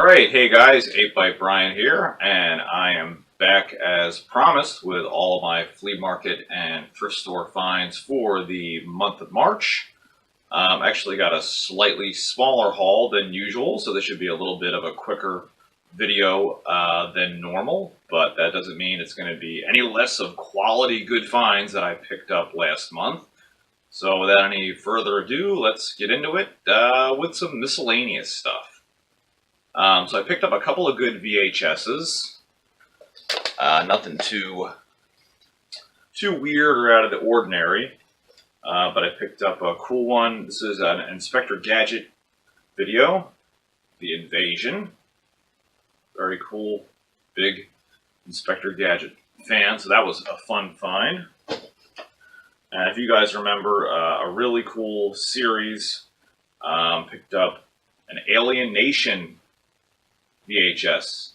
Alright, hey guys, 8 Brian here, and I am back as promised with all of my flea market and thrift store finds for the month of March. Actually got a slightly smaller haul than usual, so this should be a little bit of a quicker video than normal, but that doesn't mean it's going to be any less of quality good finds that I picked up last month. So without any further ado, let's get into it with some miscellaneous stuff. So I picked up a couple of good VHSs. Nothing too weird or out of the ordinary, but I picked up a cool one. This is an Inspector Gadget video, The Invasion. Very cool, big Inspector Gadget fan, so that was a fun find. And if you guys remember, a really cool series, picked up an Alien Nation VHS.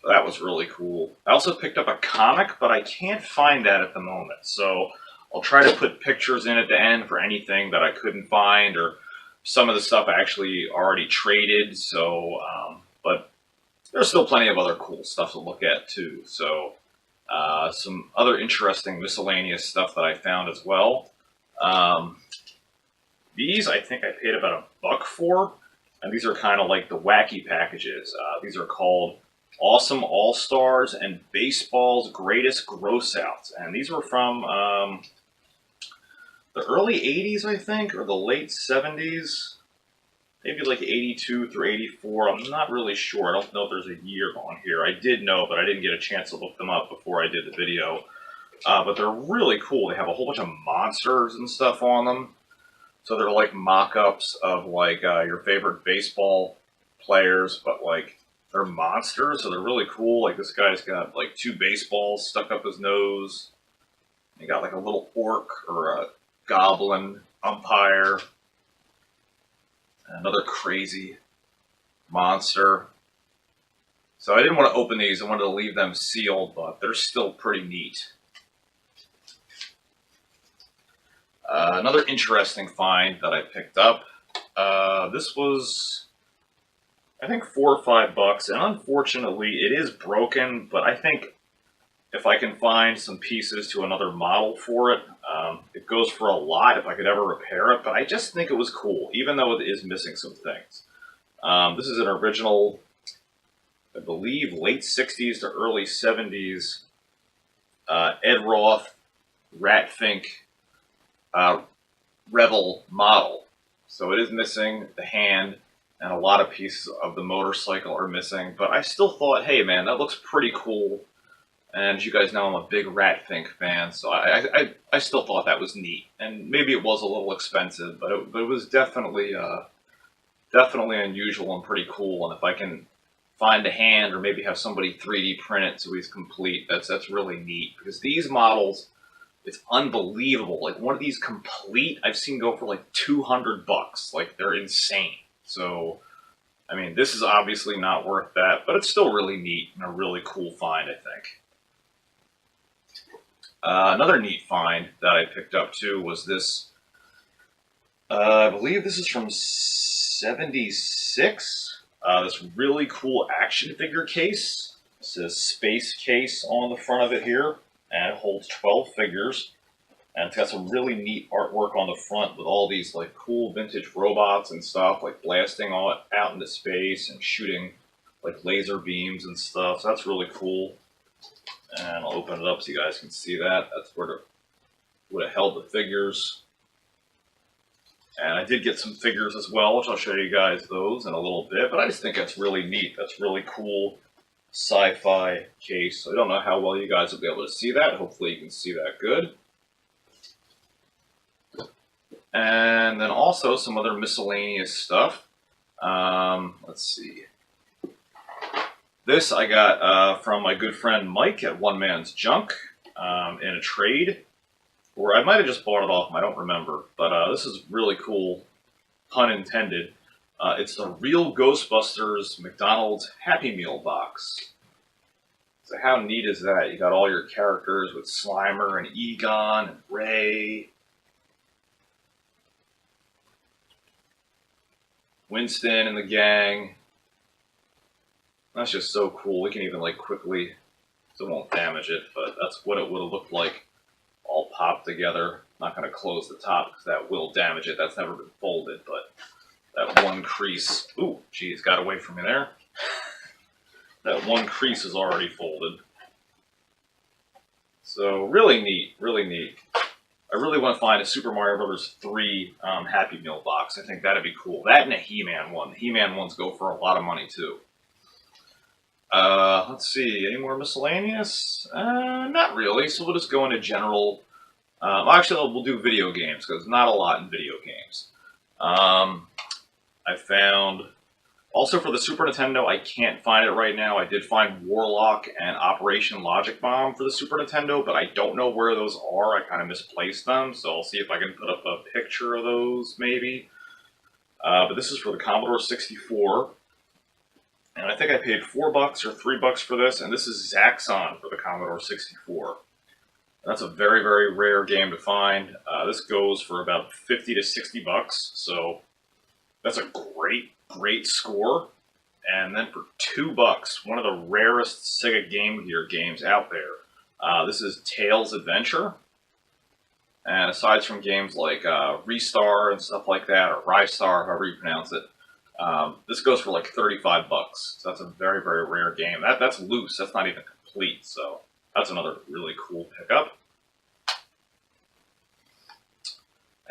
So that was really cool. I also picked up a comic, but I can't find that at the moment. So I'll try to put pictures in at the end for anything that I couldn't find, or some of the stuff I actually already traded. So, but there's still plenty of other cool stuff to look at too. So some other interesting miscellaneous stuff that I found as well. These I think I paid about $1 for. And these are kind of like the wacky packages. These are called Awesome All-Stars and Baseball's Greatest Gross-Outs. And these were from the early 80s, I think, or the late 70s. Maybe like 82 through 84. I'm not really sure. I don't know if there's a year on here. I did know, but I didn't get a chance to look them up before I did the video. But they're really cool. They have a whole bunch of monsters and stuff on them. So they're like mock-ups of like your favorite baseball players, but like they're monsters, so they're really cool. Like this guy's got like 2 baseballs stuck up his nose. He got like a little orc or a goblin umpire. Another crazy monster. So I didn't want to open these. I wanted to leave them sealed, but they're still pretty neat. Another interesting find that I picked up, this was, I think, $4 or $5, and unfortunately it is broken, but I think if I can find some pieces to another model for it, it goes for a lot if I could ever repair it, but I just think it was cool, even though it is missing some things. This is an original, I believe, late 60s to early 70s Ed Roth Rat Fink Rebel model. So it is missing the hand, and a lot of pieces of the motorcycle are missing, but I still thought, hey man, that looks pretty cool. And as you guys know, I'm a big Rat Fink fan, so I still thought that was neat. And maybe it was a little expensive, but it was definitely unusual and pretty cool. And if I can find a hand, or maybe have somebody 3D print it so he's complete, that's really neat. Because these models, it's unbelievable. Like one of these complete, I've seen go for like $200. Like they're insane. So, I mean, this is obviously not worth that, but it's still really neat and a really cool find, I think. Another neat find that I picked up too was this. I believe this is from '76. This really cool action figure case. It says Space Case on the front of it here, and it holds 12 figures. And it's got some really neat artwork on the front with all these like cool vintage robots and stuff, like blasting out into space and shooting like laser beams and stuff. So that's really cool. And I'll open it up so you guys can see that. That's where it would have held the figures. And I did get some figures as well, which I'll show you guys those in a little bit. But I just think that's really neat. That's really cool sci-fi case. I don't know how well you guys will be able to see that. Hopefully you can see that good. And then also some other miscellaneous stuff. Let's see. This I got from my good friend Mike at One Man's Junk in a trade. Or I might have just bought it off him, I don't remember. But this is really cool, pun intended. It's the real Ghostbusters McDonald's Happy Meal box. So how neat is that? You got all your characters with Slimer and Egon and Ray, Winston and the gang. That's just so cool. We can even like quickly, so it won't damage it, but that's what it would have looked like all popped together. Not going to close the top because that will damage it. That's never been folded, but that one crease, ooh, geez, got away from me there. That one crease is already folded. So really neat, really neat. I really want to find a Super Mario Brothers 3 Happy Meal box. I think that'd be cool. That and a He-Man one. The He-Man ones go for a lot of money too. Let's see, any more miscellaneous? Not really, so we'll just go into general. Actually, we'll do video games, because not a lot in video games. I found, also for the Super Nintendo, I can't find it right now. I did find Warlock and Operation Logic Bomb for the Super Nintendo, but I don't know where those are. I kind of misplaced them, so I'll see if I can put up a picture of those, maybe. But this is for the Commodore 64. And I think I paid $4 or $3 for this, and this is Zaxxon for the Commodore 64. That's a very, very rare game to find. This goes for about 50 to 60 bucks, so that's a great, great score. And then for $2, one of the rarest Sega Game Gear games out there. This is Tails Adventure. And aside from games like Restar and stuff like that, or Rystar, however you pronounce it, this goes for like 35 bucks. So that's a very, very rare game. That's loose. That's not even complete. So that's another really cool pickup.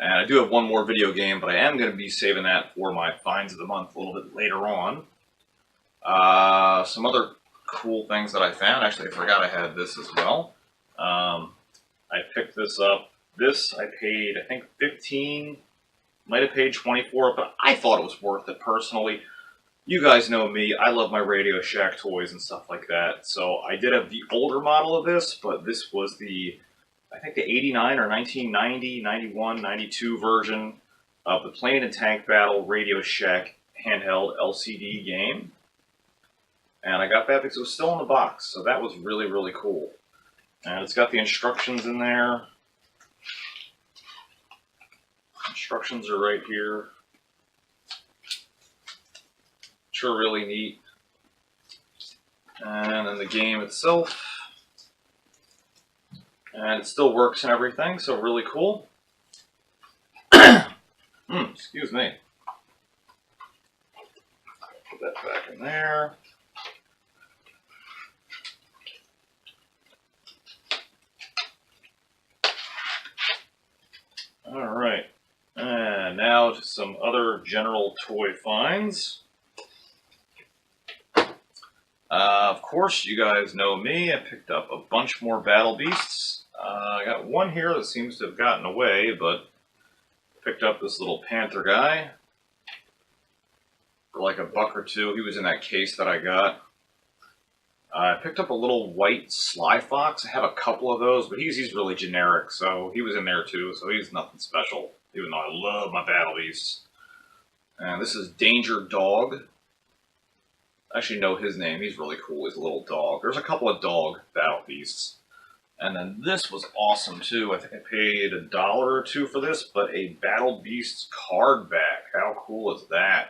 And I do have one more video game, but I am going to be saving that for my finds of the month a little bit later on. Some other cool things that I found. Actually, I forgot I had this as well. I picked this up. This I paid, I think, 15. Might have paid 24, but I thought it was worth it personally. You guys know me, I love my Radio Shack toys and stuff like that. So I did have the older model of this, but this was the, I think the 89 or 1990, 91, 92 version of the Plane and Tank Battle Radio Shack handheld LCD game. And I got that because it was still in the box, so that was really, really cool. And it's got the instructions in there. Instructions are right here. Sure, really neat. And then the game itself. And it still works and everything, so really cool. Excuse me. Put that back in there. All right. And now to some other general toy finds. Of course, you guys know me. I picked up a bunch more Battle Beasts. I got one here that seems to have gotten away, but picked up this little Panther guy for like $1 or $2. He was in that case that I got. I picked up a little white Sly Fox. I have a couple of those, but he's really generic, so he was in there too, so he's nothing special, even though I love my Battle Beasts. And this is Danger Dog. I actually know his name. He's really cool. He's a little dog. There's a couple of dog Battle Beasts. And then this was awesome too. I think I paid $1 or $2 for this, but a Battle Beasts card back. How cool is that?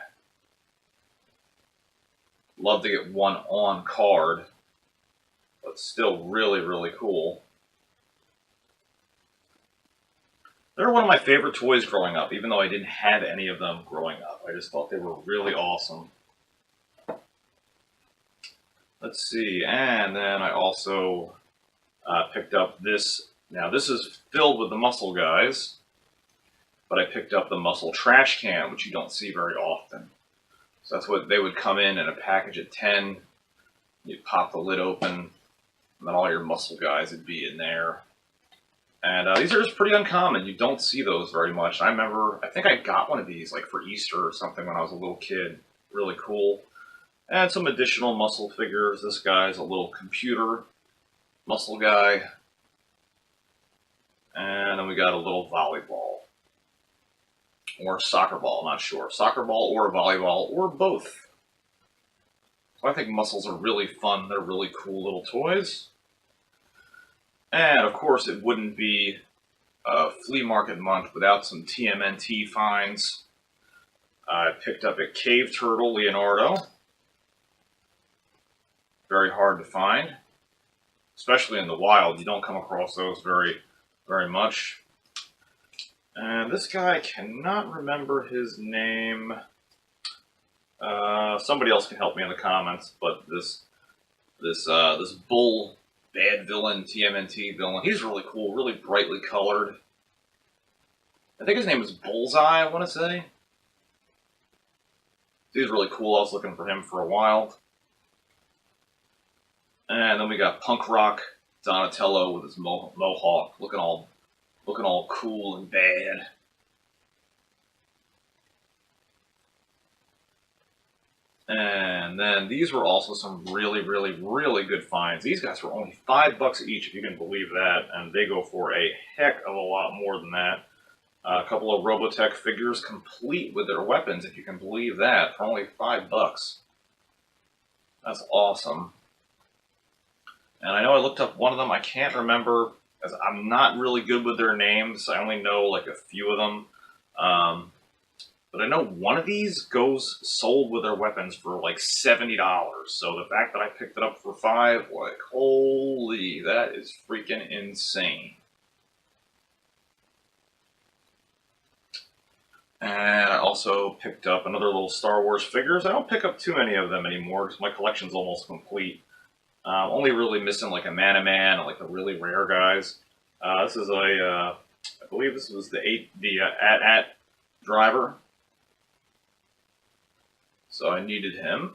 Love to get one on card, but still really, really cool. They're one of my favorite toys growing up, even though I didn't have any of them growing up. I just thought they were really awesome. Let's see, and then I also picked up this. Now this is filled with the muscle guys, but I picked up the muscle trash can, which you don't see very often. So that's what they would come in a package of 10. You'd pop the lid open, and then all your muscle guys would be in there. And these are just pretty uncommon. You don't see those very much. I remember, I think I got one of these like for Easter or something when I was a little kid. Really cool. And some additional muscle figures. This guy's a little computer muscle guy. And then we got a little volleyball. Or soccer ball, I'm not sure. Soccer ball or volleyball or both. So I think muscles are really fun. They're really cool little toys. And of course it wouldn't be a flea market month without some TMNT finds. I picked up a cave turtle Leonardo. Very hard to find, especially in the wild. You don't come across those very much. And this guy, I cannot remember his name. Somebody else can help me in the comments, but this bull bad villain, TMNT villain, he's really cool, really brightly colored. I think his name is Bullseye, I want to say. He's really cool. I was looking for him for a while. And then we got Punk Rock Donatello with his mohawk, looking all cool and bad. And then these were also some really good finds. These guys were only $5 each, if you can believe that, and they go for a heck of a lot more than that. A couple of Robotech figures complete with their weapons, if you can believe that, for only $5. That's awesome. And I know I looked up one of them. I can't remember, as I'm not really good with their names. I only know like a few of them. But I know one of these goes sold with their weapons for like $70. So the fact that I picked it up for $5, like, holy, that is freaking insane. And I also picked up another little Star Wars figures. I don't pick up too many of them anymore because my collection's almost complete. Only really missing like a Man and like the really rare guys. This is I believe this was the AT-AT driver. So I needed him.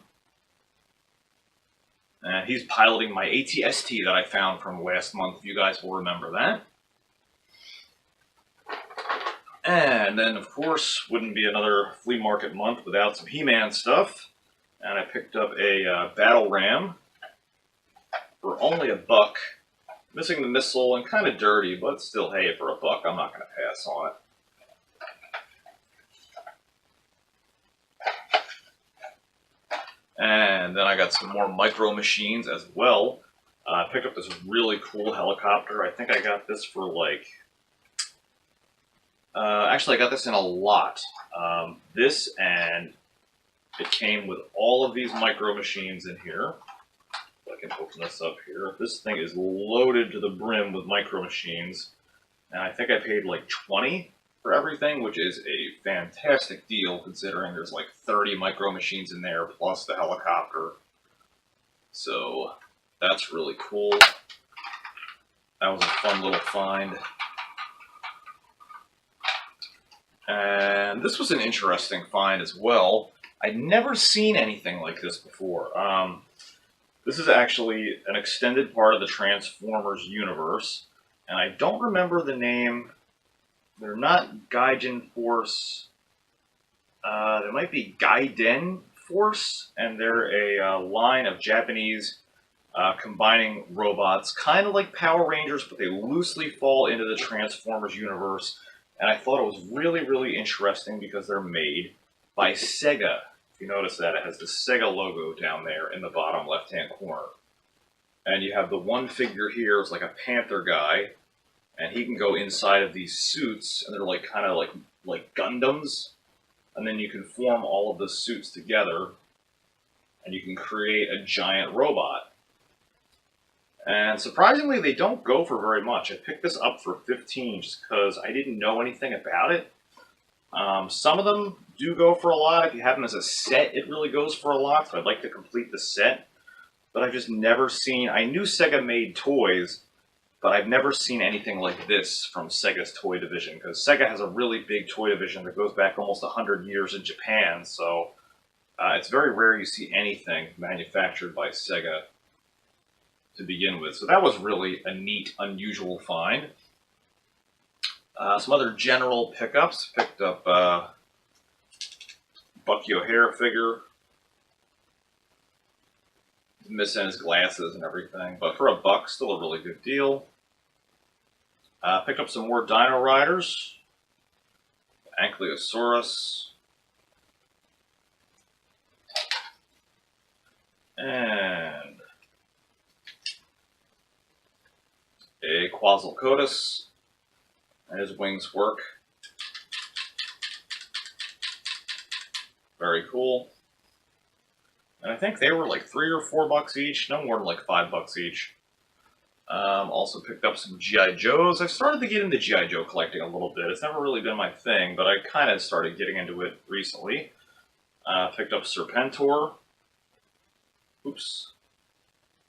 And he's piloting my AT-ST that I found from last month. You guys will remember that. And then, of course, wouldn't be another flea market month without some He-Man stuff. And I picked up a battle ram for only $1. Missing the missile and kind of dirty, but still, hey, for $1, I'm not going to pass on it. And then I got some more micro machines as well. I picked up this really cool helicopter. I think I got this for like... actually, I got this in a lot. This, and it came with all of these micro machines in here. I can open this up here. This thing is loaded to the brim with micro machines. And I think I paid like $20 for everything, which is a fantastic deal considering there's like 30 micro machines in there plus the helicopter. So that's really cool. That was a fun little find. And this was an interesting find as well. I'd never seen anything like this before. This is actually an extended part of the Transformers universe, and I don't remember the name. They're not Gaijin Force. They might be Gaiden Force, and they're a line of Japanese combining robots, kind of like Power Rangers, but they loosely fall into the Transformers universe. And I thought it was really interesting because they're made by Sega. If you notice that, it has the Sega logo down there in the bottom left-hand corner. And you have the one figure here, it's like a Panther guy, and he can go inside of these suits, and they're like kind of like Gundams. And then you can form all of the suits together, and you can create a giant robot. And surprisingly, they don't go for very much. I picked this up for $15 just because I didn't know anything about it. Some of them do go for a lot. If you have them as a set, it really goes for a lot, so I'd like to complete the set. But I've just never seen... I knew Sega made toys, but I've never seen anything like this from Sega's toy division, because Sega has a really big toy division that goes back almost 100 years in Japan, so it's very rare you see anything manufactured by Sega to begin with. So that was really a neat, unusual find. Some other general pickups. Picked up Bucky O'Hare figure. He's missing his glasses and everything, but for $1, still a really good deal. Picked up some more Dino Riders. Ankylosaurus. And a Quetzalcoatlus. And his wings work. Very cool. And I think they were like $3 or $4 each, no more than like $5 each. Also picked up some G.I. Joes. I've started to get into G.I. Joe collecting a little bit. It's never really been my thing, but I kind of started getting into it recently. Picked up Serpentor. Oops.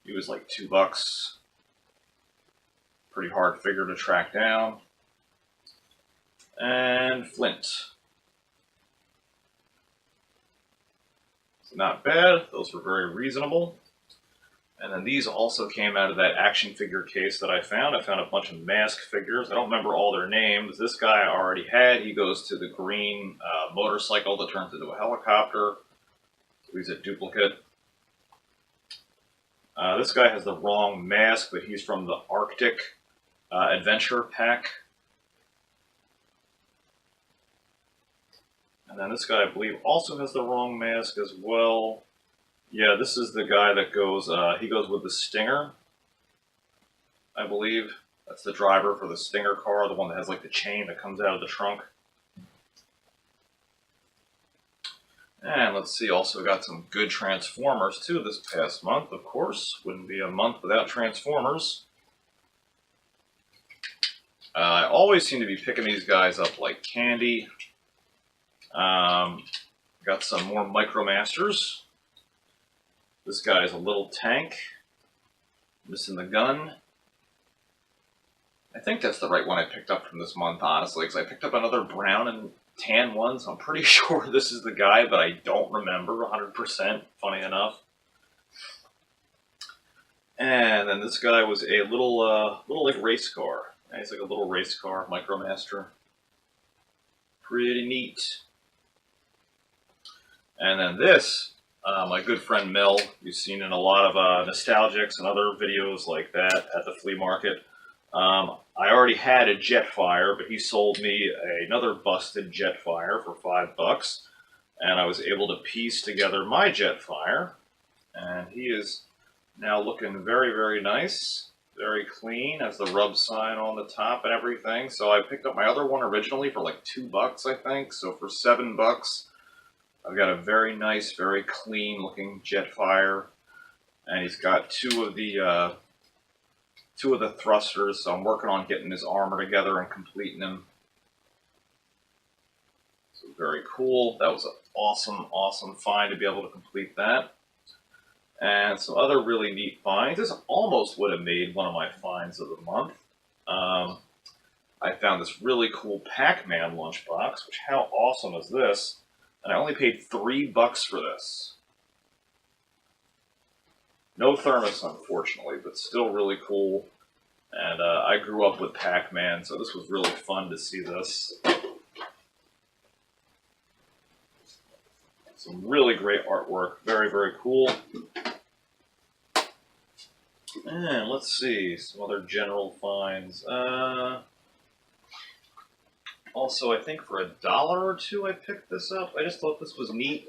He was like $2. Pretty hard figure to track down. And Flint. So not bad. Those were very reasonable. And then these also came out of that action figure case that I found. I found a bunch of mask figures. I don't remember all their names. This guy I already had. He goes to the green motorcycle that turns into a helicopter. So he's a duplicate. This guy has the wrong mask, but he's from the Arctic Adventure Pack. And then this guy, I believe, also has the wrong mask as well. Yeah, this is the guy that goes, he goes with the Stinger, I believe. That's the driver for the Stinger car, the one that has like the chain that comes out of the trunk. And let's see, also got some good Transformers too this past month, of course. Wouldn't be a month without Transformers. I always seem to be picking these guys up like candy. Got some more Micromasters. This guy is a little tank. Missing the gun. I think that's the right one I picked up from this month, honestly, because I picked up another brown and tan one, so I'm pretty sure this is the guy, but I don't remember 100%, funny enough. And then this guy was a little like race car. He's like a little race car, Micromaster. Pretty neat. And then this, my good friend Mel, you've seen in a lot of Nostalgics and other videos like that at the flea market. I already had a Jetfire, but he sold me another busted Jetfire for $5. And I was able to piece together my Jetfire. And he is now looking very, very nice. Very clean, has the rub sign on the top and everything. So I picked up my other one originally for like $2, I think. So for $7, I've got a very nice, very clean looking Jetfire. And he's got two of the thrusters, so I'm working on getting his armor together and completing him. So very cool. That was an awesome, awesome find to be able to complete that. And some other really neat finds. This almost would have made one of my finds of the month. I found this really cool Pac-Man lunchbox, which how awesome is this? And I only paid $3 for this. No thermos, unfortunately, but still really cool. And I grew up with Pac-Man, so this was really fun to see this. Some really great artwork. Very, very cool. And let's see, some other general finds. Also, I think for $1 or $2 I picked this up. I just thought this was neat.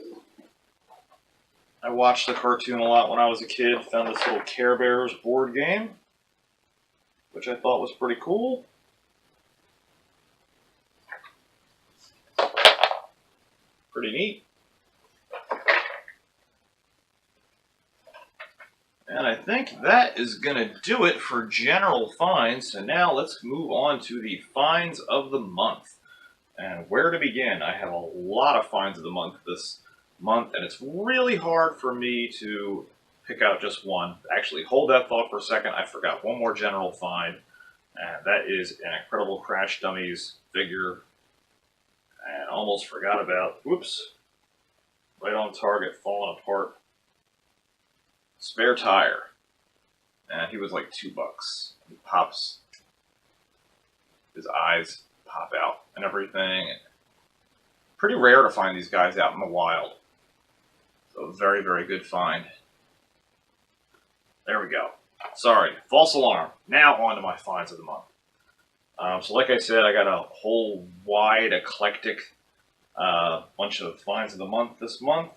I watched the cartoon a lot when I was a kid. Found this little Care Bears board game, which I thought was pretty cool. Pretty neat. And I think that is going to do it for general finds. So now let's move on to the finds of the month. And where to begin? I have a lot of finds of the month this month, and it's really hard for me to pick out just one. Actually, hold that thought for a second. I forgot one more general find, and that is an Incredible Crash Dummies figure. And almost forgot about, whoops, right on target, falling apart. Spare Tire. And he was like $2. He pops, his eyes pop out and everything. Pretty rare to find these guys out in the wild. So very, very good find. There we go. Sorry, false alarm. Now on to my finds of the month. So like I said, I got a whole wide, eclectic bunch of finds of the month this month.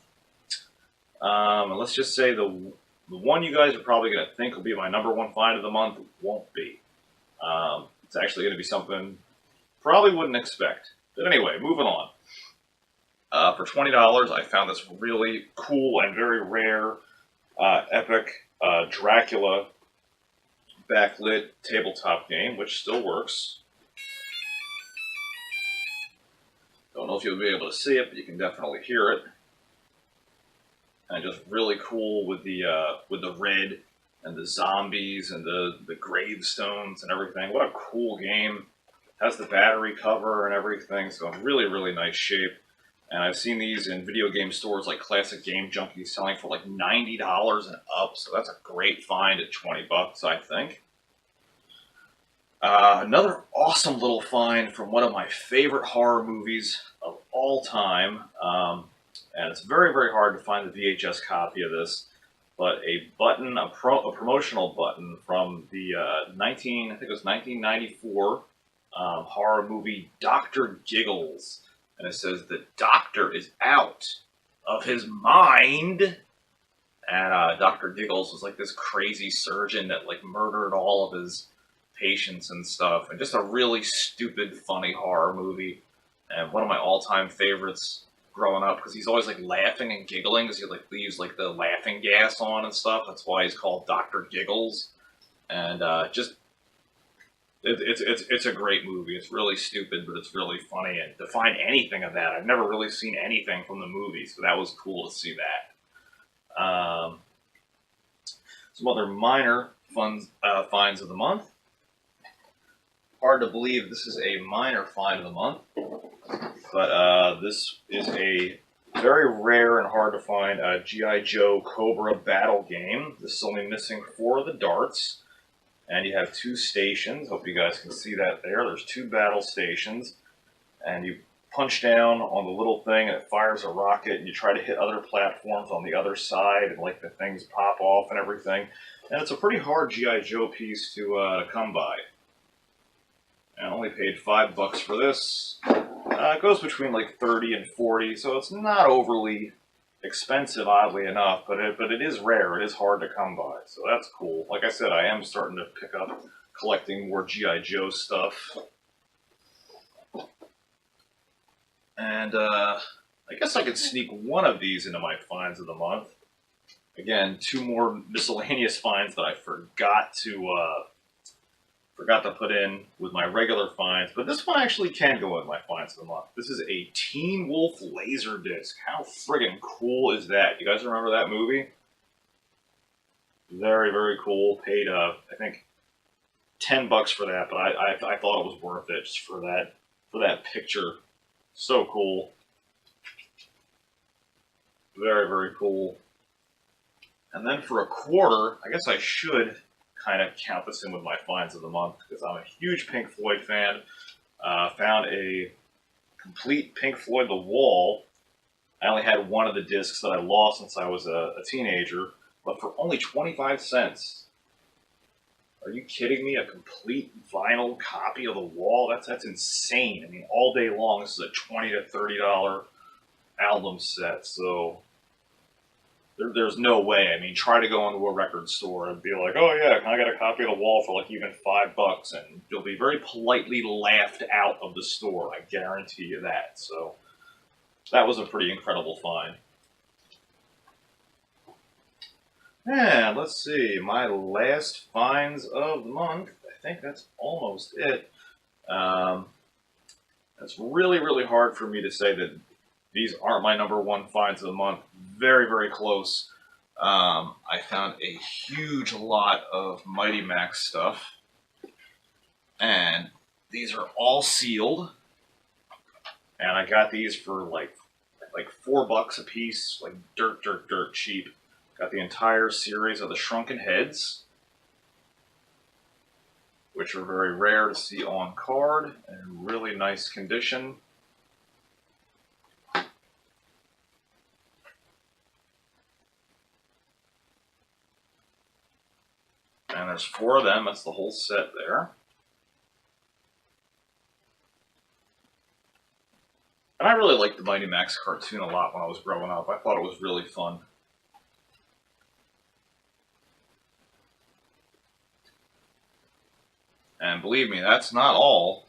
And let's just say the one you guys are probably going to think will be my #1 find of the month won't be. It's actually going to be something probably wouldn't expect. But anyway, moving on. For $20, I found this really cool and very rare epic Dracula backlit tabletop game, which still works. Don't know if you'll be able to see it, but you can definitely hear it. And just really cool with the red and the zombies and the gravestones and everything. What a cool game! Has the battery cover and everything, so really, really nice shape. And I've seen these in video game stores like Classic Game Junkie selling for like $90 and up, so that's a great find at 20 bucks, I think. Another awesome little find from one of my favorite horror movies of all time, and it's very, very hard to find the VHS copy of this, but a button, a promotional button from the I think it was 1994 horror movie Dr. Giggles. And it says the doctor is out of his mind. And Dr. Giggles was like this crazy surgeon that like murdered all of his patients and stuff. And just a really stupid, funny horror movie. And one of my all-time favorites growing up, because he's always like laughing and giggling, because he like leaves like the laughing gas on and stuff. That's why he's called Dr. Giggles. And it's a great movie. It's really stupid, but it's really funny. And to find anything of that, I've never really seen anything from the movie, so that was cool to see that. Some other minor finds of the month. Hard to believe this is a minor find of the month, but this is a very rare and hard to find G.I. Joe Cobra battle game. This is only missing 4 of the darts. And you have 2 stations. Hope you guys can see that there. There's 2 battle stations. And you punch down on the little thing and it fires a rocket. And you try to hit other platforms on the other side. And like the things pop off and everything. And it's a pretty hard G.I. Joe piece to come by. And I only paid $5 for this. It goes between like 30 and 40. So it's not overly expensive, oddly enough, but it is rare. It is hard to come by, so that's cool. Like I said, I am starting to pick up collecting more G.I. Joe stuff. And I guess I could sneak one of these into my finds of the month. Again, 2 more miscellaneous finds that I forgot to put in with my regular finds, but this one actually can go in my finds of the month. This is a Teen Wolf Laserdisc. How friggin' cool is that? You guys remember that movie? Very, very cool. Paid, I think, $10 for that, but I thought it was worth it just for that picture. So cool. Very, very cool. And then for a quarter, I guess I should kind of count this in with my finds of the month because I'm a huge Pink Floyd fan. Found a complete Pink Floyd The Wall. I only had one of the discs that I lost since I was a teenager, but for only 25 cents. Are you kidding me? A complete vinyl copy of The Wall? That's insane. I mean, all day long, this is a $20 to $30 album set, so there's no way. I mean, try to go into a record store and be like, oh yeah, can I get a copy of The Wall for like even $5? And you'll be very politely laughed out of the store. I guarantee you that. So that was a pretty incredible find. And let's see, my last finds of the month. I think that's almost it. It's really, really hard for me to say that these aren't my number 1 finds of the month. Very, very close. I found a huge lot of Mighty Max stuff. And these are all sealed. And I got these for like $4 a piece. Like dirt cheap. Got the entire series of the Shrunken Heads, which are very rare to see on card and really nice condition. And there's 4 of them. That's the whole set there. And I really liked the Mighty Max cartoon a lot when I was growing up. I thought it was really fun. And believe me, that's not all.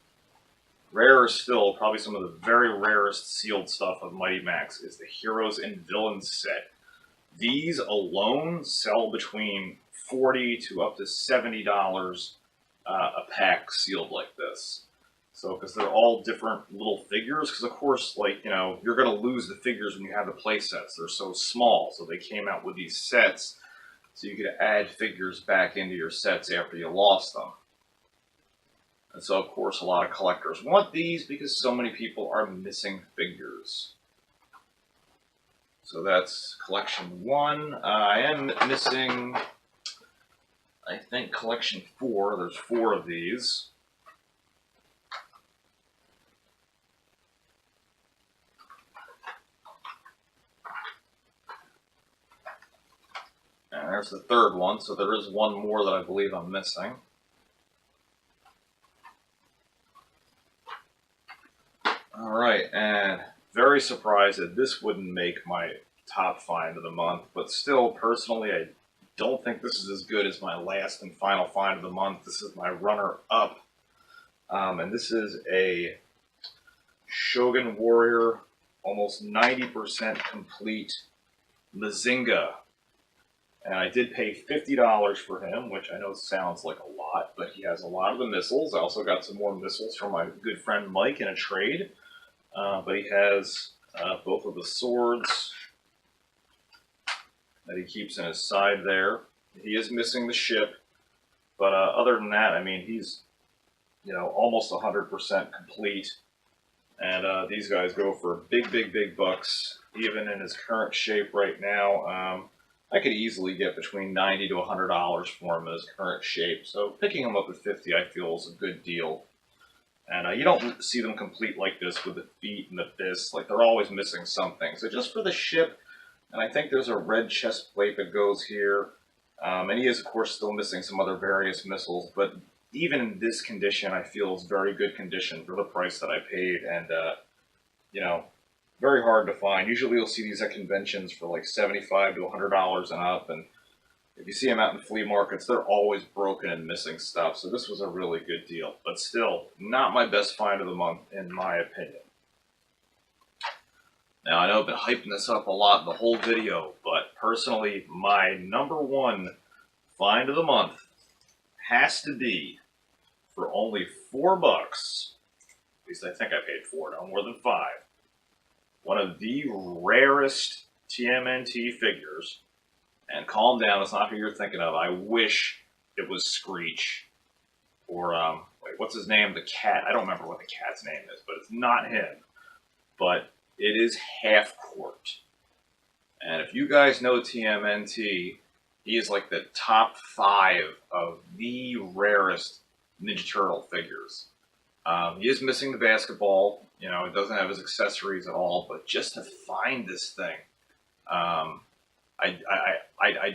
rarer still, probably some of the very rarest sealed stuff of Mighty Max is the Heroes and Villains set. These alone sell between $40 to up to $70 a pack sealed like this. So, because they're all different little figures, because of course, like, you know, you're going to lose the figures when you have the play sets. They're so small, so they came out with these sets so you could add figures back into your sets after you lost them. And so, of course, a lot of collectors want these because so many people are missing figures. So that's collection 1. I am missing, I think, collection 4. There's 4 of these. And there's the 3rd one, so there is one more that I believe I'm missing. Alright, and very surprised that this wouldn't make my top find of the month, but still, personally, I don't think this is as good as my last and final find of the month. This is my runner-up, and this is a Shogun Warrior, almost 90% complete Mazinga. And I did pay $50 for him, which I know sounds like a lot, but he has a lot of the missiles. I also got some more missiles from my good friend Mike in a trade. But he has both of the swords that he keeps in his side there. He is missing the ship, but other than that, I mean, he's, you know, almost 100% complete. And these guys go for big bucks, even in his current shape right now. I could easily get between $90 to $100 for him in his current shape. So picking him up at $50, I feel, is a good deal. And you don't see them complete like this with the feet and the fists. Like, they're always missing something. So just for the ship, and I think there's a red chest plate that goes here. And he is, of course, still missing some other various missiles. But even in this condition, I feel is very good condition for the price that I paid. And, you know, very hard to find. Usually you'll see these at conventions for like $75 to $100 and up. And if you see them out in flea markets, they're always broken and missing stuff. So this was a really good deal. But still, not my best find of the month, in my opinion. Now, I know I've been hyping this up a lot in the whole video, but personally, my #1 find of the month has to be for only $4. At least I think I paid 4, no more than 5. One of the rarest TMNT figures. And calm down, it's not who you're thinking of. I wish it was Screech. Or, wait, what's his name? The cat. I don't remember what the cat's name is, but it's not him. But it is Half Court. And if you guys know TMNT, he is like the top 5 of the rarest Ninja Turtle figures. He is missing the basketball. You know, it doesn't have his accessories at all. But just to find this thing, I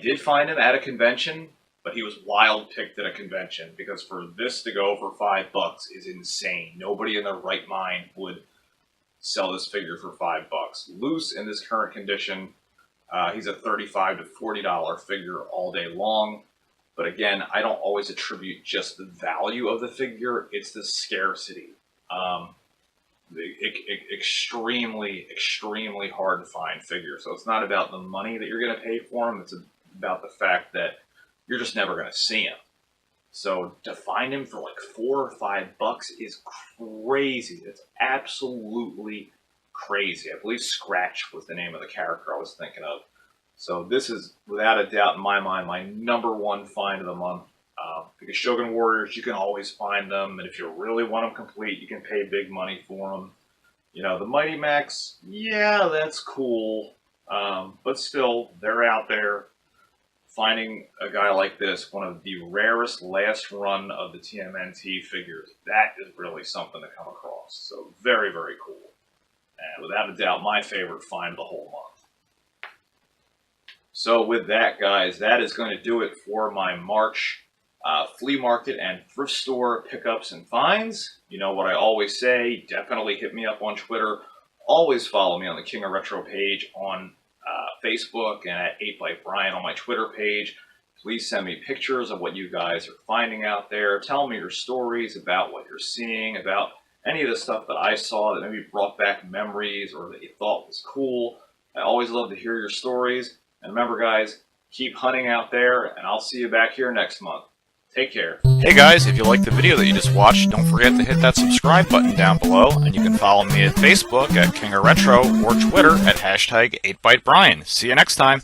did find him at a convention, but he was wild picked at a convention, because for this to go for $5 is insane. Nobody in their right mind would sell this figure for $5. Loose in this current condition, he's a $35 to $40 figure all day long. But again, I don't always attribute just the value of the figure, it's the scarcity. Extremely hard to find figure. So it's not about the money that you're going to pay for him, it's about the fact that you're just never going to see him. So to find him for like $4 or $5 is crazy. It's absolutely crazy. I believe Scratch was the name of the character I was thinking of. So this is, without a doubt in my mind, my #1 find of the month. Because Shogun Warriors, you can always find them, and if you really want them complete, you can pay big money for them. You know, the Mighty Max, yeah, that's cool, but still, they're out there. Finding a guy like this, one of the rarest last run of the TMNT figures, that is really something to come across. So very cool. And without a doubt, my favorite find of the whole month. So with that, guys, that is going to do it for my March flea market and thrift store pickups and finds. You know what I always say, definitely hit me up on Twitter. Always follow me on the King of Retro page on Facebook, and at 8bytebrian on my Twitter page. Please send me pictures of what you guys are finding out there. Tell me your stories about what you're seeing, about any of the stuff that I saw that maybe brought back memories or that you thought was cool. I always love to hear your stories. And remember, guys, keep hunting out there, and I'll see you back here next month. Take care. Hey guys, if you liked the video that you just watched, don't forget to hit that subscribe button down below, and you can follow me at Facebook at King of Retro or Twitter at #8ByteBrian. See you next time.